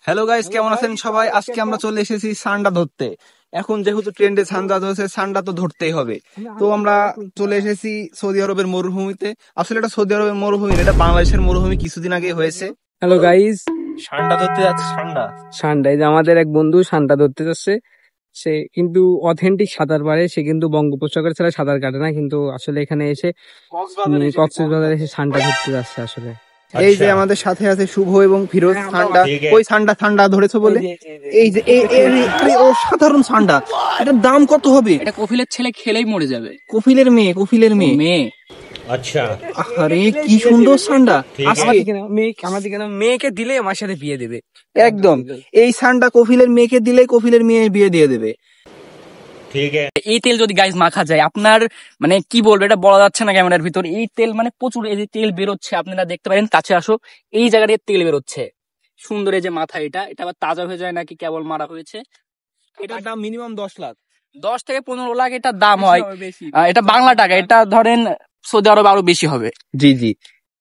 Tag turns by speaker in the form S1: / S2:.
S1: Hello guys, কেমন আছেন সবাই? আজকে আমরা চলে এসেছি সান্ডা ধরতে। এখন যেহেতু ট্রেন্ডে সান্ডা ধরছে, সান্ডা তো ধরতেই হবে। তো আমরা চলে এসেছি সৌদি আরবের মরুভূমিতে। আসলে এটা সৌদি আরবের মরুভূমি না, এটা বাংলাদেশের মরুভূমি কিছুদিন আগে হয়েছে।
S2: হ্যালো গাইস,
S1: সান্ডা ধরতে যাচ্ছে। সান্ডা
S2: সান্ডা, এই যে আমাদের এক বন্ধু সান্ডা ধরতে যাচ্ছে। সে কিন্তু অথেন্টিক সাঁতার পারে, সে কিন্তু বঙ্গোপসাগর ছাড়া সাঁতার কাটে না, কিন্তু আসলে এখানে এসে কক্সবাজারে এসে সান্ডা ধরতে যাচ্ছে আসলে।
S1: এই যে আমাদের সাথে আছে শুভ এবং ফিরোজ। সান্ডা ওই সান্ডা সান্ডা ধরেছো বলে এই যে অসাধারণ সান্ডা। এটার দাম কত হবে?
S3: এটা কফিলের ছেলে খেলেই মরে যাবে।
S1: কফিলের মেয়ে, কফিলের মেয়ে।
S3: মেয়ে
S4: अच्छा
S1: আরে কি সুন্দর সান্ডা।
S2: আমাদের মেয়েকে দিলে আমার সাথে বিয়ে দেবে
S1: একদম এই সান্ডা কফিলের মেয়েকে দিলে কফিলের মেয়ে বিয়ে দিয়ে দেবে।
S4: ठीक है।
S3: এই তেল যদি গাইস মাখা যায়, আপনার মানে কি বলবো, এটা বলা যাচ্ছে না ক্যামেরার ভিতর। এই তেল মানে প্রচুর, এই যে তেল বেরোচ্ছে, আপনারা দেখতে পারেন, কাছে আসো, এই জায়গায় তেল বেরোচ্ছে সুন্দর। এই যে মাথা, এটা আবার তাজা হয়ে যায় নাকি কেবল মারা হয়েছে।
S1: এটার দাম মিনিমাম 10 লাখ,
S3: 10 থেকে 15 লাখ এটা দাম হয়। এটা বাংলা টাকা, এটা ধরেন সৌদি আরব আরো বেশি হবে।
S1: জি জি।